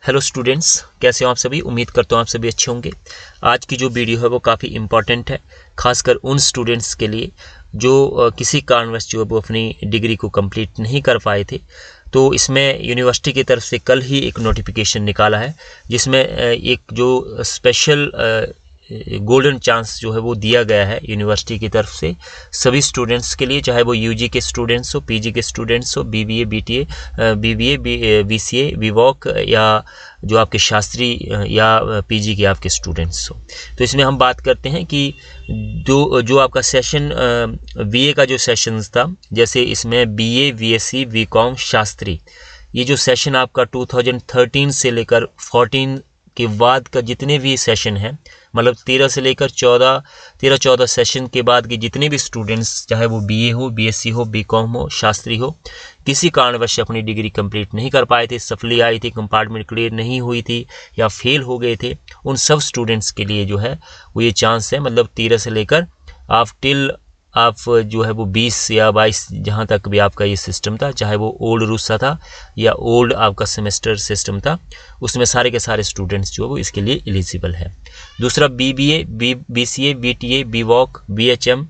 Hello students, कैसे हो आप सभी। उम्मीद करता हूँ आप सभी अच्छे होंगे। आज की जो वीडियो है वो काफ़ी इम्पॉर्टेंट है, खासकर उन स्टूडेंट्स के लिए जो किसी कारणवश जो वो अपनी डिग्री को कंप्लीट नहीं कर पाए थे। तो इसमें यूनिवर्सिटी की तरफ से कल ही एक नोटिफिकेशन निकाला है, जिसमें एक जो स्पेशल गोल्डन चांस जो है वो दिया गया है यूनिवर्सिटी की तरफ से सभी स्टूडेंट्स के लिए, चाहे वो यूजी के स्टूडेंट्स हो, पीजी के स्टूडेंट्स हो, बीबीए, बीटीए, बीबीए, बीसीए, बीवॉक या जो आपके शास्त्री या पीजी के आपके स्टूडेंट्स हो। तो इसमें हम बात करते हैं कि जो आपका सेशन बीए का जो सेशंस था, जैसे इसमें बीए, बीएससी, बीकॉम, शास्त्री, ये जो सेशन आपका 2013 से लेकर 14 के बाद का जितने भी सेशन हैं, मतलब 13 से लेकर 14 सेशन के बाद के जितने भी स्टूडेंट्स, चाहे वो बीए हो, बीएससी हो, बीकॉम हो, शास्त्री हो, किसी कारणवश अपनी डिग्री कंप्लीट नहीं कर पाए थे, सफली आई थी, कंपार्टमेंट क्लियर नहीं हुई थी या फेल हो गए थे, उन सब स्टूडेंट्स के लिए जो है वो ये चांस है। मतलब 13 से लेकर आप जो है वो 20 या 22 जहाँ तक भी आपका ये सिस्टम था, चाहे वो ओल्ड रूसा था या ओल्ड आपका सेमेस्टर सिस्टम था, उसमें सारे के सारे स्टूडेंट्स जो है वो इसके लिए एलिजिबल है। दूसरा BBA, BCA, BTA, BVoc, BHM,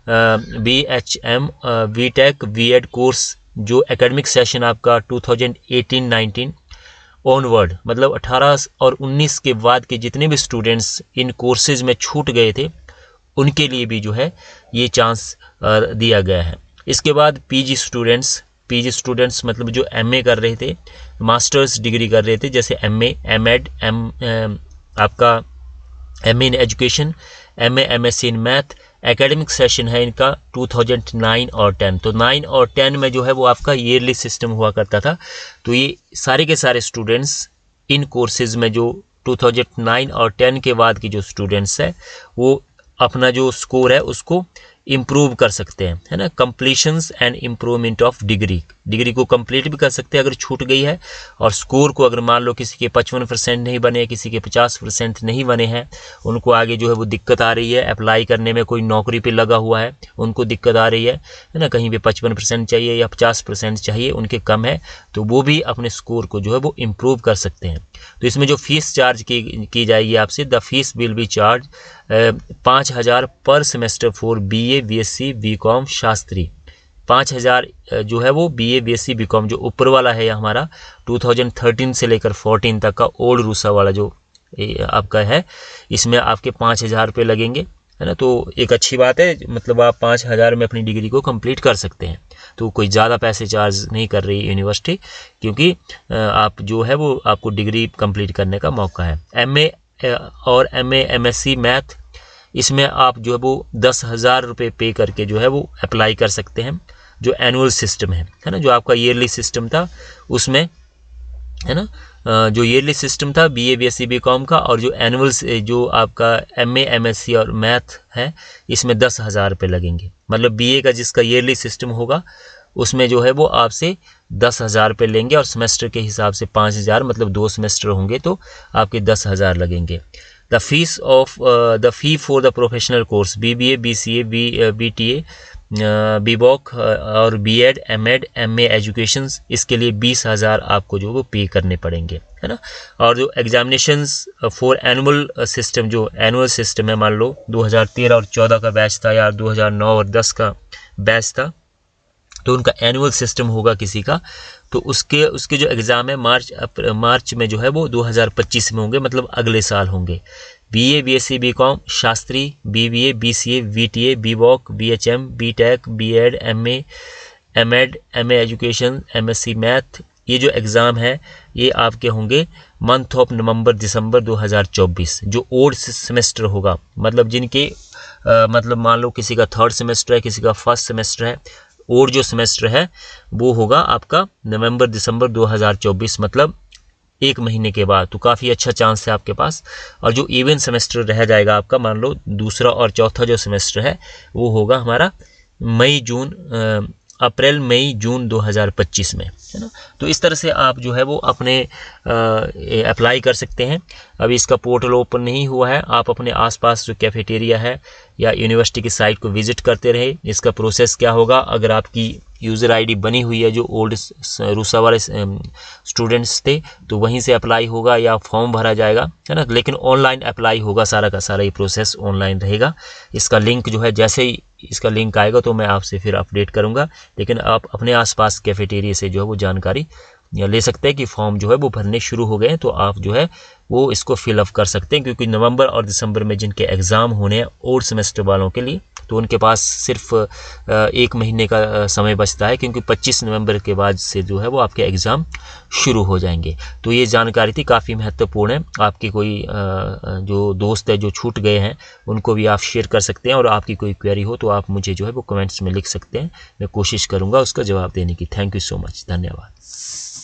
BHM, BTech, BEd course, जो एकेडमिक सेशन आपका 2018-19 ऑनवर्ड, मतलब 18 और 19 के बाद के जितने भी स्टूडेंट्स इन कोर्सेज में छूट गए थे, उनके लिए भी जो है ये चांस दिया गया है। इसके बाद पीजी स्टूडेंट्स मतलब जो एमए कर रहे थे, मास्टर्स डिग्री कर रहे थे, जैसे एमए, एमएड, आपका MA in education, MA, MSc in math, academic session है इनका 2009 और 10। तो 9 और 10 में जो है वो आपका ईयरली सिस्टम हुआ करता था। तो ये सारे के सारे स्टूडेंट्स इन कोर्सेज में जो 2009 और 10 के बाद की जो स्टूडेंट्स है वो अपना जो स्कोर है उसको इम्प्रूव कर सकते हैं, है ना। कंप्लीशंस एंड इम्प्रूवमेंट ऑफ डिग्री को कंप्लीट भी कर सकते हैं अगर छूट गई है, और स्कोर को अगर मान लो किसी के 55% नहीं बने, किसी के 50% नहीं बने हैं, उनको आगे जो है वो दिक्कत आ रही है अप्लाई करने में, कोई नौकरी पे लगा हुआ है उनको दिक्कत आ रही है ना, कहीं पे 55% चाहिए या 50% चाहिए, उनके कम है, तो वो भी अपने स्कोर को जो है वो इम्प्रूव कर सकते हैं। तो इसमें जो फीस चार्ज की जाएगी आपसे, the fees will be charge 5,000 per semester for BA, BSc, BCom, Shastri. 5,000 जो है वो बीए, बीएससी, बीकॉम, जो ऊपर वाला है हमारा 2013 से लेकर 14 तक का ओल्ड रूसा वाला जो आपका है, इसमें आपके 5,000 रुपये लगेंगे, है ना। तो एक अच्छी बात है, मतलब आप 5,000 में अपनी डिग्री को कंप्लीट कर सकते हैं। तो कोई ज़्यादा पैसे चार्ज नहीं कर रही यूनिवर्सिटी, क्योंकि आप जो है वो आपको डिग्री कंप्लीट करने का मौका है। एमए और एमए, एमएससी मैथ, इसमें आप जो है वो 10,000 रुपये पे करके जो है वो अप्लाई कर सकते हैं, जो एनुअल सिस्टम है ना, जो आपका ईयरली सिस्टम था उसमें, है ना। जो ईयरली सिस्टम था बीए, बीएससी, बीकॉम का, और जो एनुअल जो आपका एमए, एमएससी और मैथ है, इसमें 10,000 रुपये लगेंगे। मतलब बीए का जिसका ईयरली सिस्टम होगा उसमें जो है वो आपसे 10,000 रुपये लेंगे, और सेमेस्टर के हिसाब से 5,000, मतलब 2 सेमेस्टर होंगे तो आपके 10,000 लगेंगे। The fee for the professional course BBA, BCA, BTA, बीवॉक और बीएड, एमएड, एमए एजुकेशन, इसके लिए 20,000 आपको जो वो पे करने पड़ेंगे, है ना। और जो एग्जामिनेशंस फॉर एनुअल सिस्टम, जो एनुअल सिस्टम है, मान लो 2013 और 14 का बैच था या 2009 और 10 का बैच था, तो उनका एनुअल सिस्टम होगा किसी का, तो उसके जो एग्ज़ाम है मार्च में जो है वो 2025 में होंगे, मतलब अगले साल होंगे। BA, BSc, BCom, Shastri, BBA, BCA, BTA, BVoc, BHM, BTech, BEd, MA, MEd, MA education, MSc math, ये जो एग्ज़ाम है ये आपके होंगे मंथ ऑफ नवंबर दिसंबर 2024, जो ओल्ड सेमेस्टर होगा, मतलब जिनके मतलब मान लो किसी का 3rd सेमेस्टर है, किसी का 1st सेमेस्टर है, और जो सेमेस्टर है वो होगा आपका नवंबर दिसंबर 2024, मतलब 1 महीने के बाद। तो काफ़ी अच्छा चांस है आपके पास। और जो इवन सेमेस्टर रह जाएगा आपका, मान लो दूसरा और चौथा जो सेमेस्टर है वो होगा हमारा अप्रैल मई जून 2025 में। है ना। तो इस तरह से आप जो है वो अपने अप्लाई कर सकते हैं। अभी इसका पोर्टल ओपन नहीं हुआ है, आप अपने आसपास जो कैफेटेरिया है या यूनिवर्सिटी की साइट को विजिट करते रहे। इसका प्रोसेस क्या होगा, अगर आपकी यूज़र आईडी बनी हुई है जो ओल्ड रूसा वाले स्टूडेंट्स थे तो वहीं से अप्लाई होगा या फॉर्म भरा जाएगा, है ना। लेकिन ऑनलाइन अप्लाई होगा, सारा का सारा ये प्रोसेस ऑनलाइन रहेगा। इसका लिंक जो है, जैसे ही इसका लिंक आएगा तो मैं आपसे फिर अपडेट करूंगा। लेकिन आप अपने आसपास कैफेटेरिया से जो है वो जानकारी या ले सकते हैं कि फॉर्म जो है वो भरने शुरू हो गए हैं, तो आप जो है वो इसको फिलअप कर सकते हैं। क्योंकि नवंबर और दिसंबर में जिनके एग्ज़ाम होने हैं और सेमेस्टर वालों के लिए, तो उनके पास सिर्फ 1 महीने का समय बचता है, क्योंकि 25 नवंबर के बाद से जो है वो आपके एग्ज़ाम शुरू हो जाएंगे। तो ये जानकारी थी, काफ़ी महत्वपूर्ण है। आपके कोई जो दोस्त है जो छूट गए हैं उनको भी आप शेयर कर सकते हैं, और आपकी कोई क्वेरी हो तो आप मुझे जो है वो कमेंट्स में लिख सकते हैं। मैं कोशिश करूँगा उसका जवाब देने की। थैंक यू सो मच, धन्यवाद।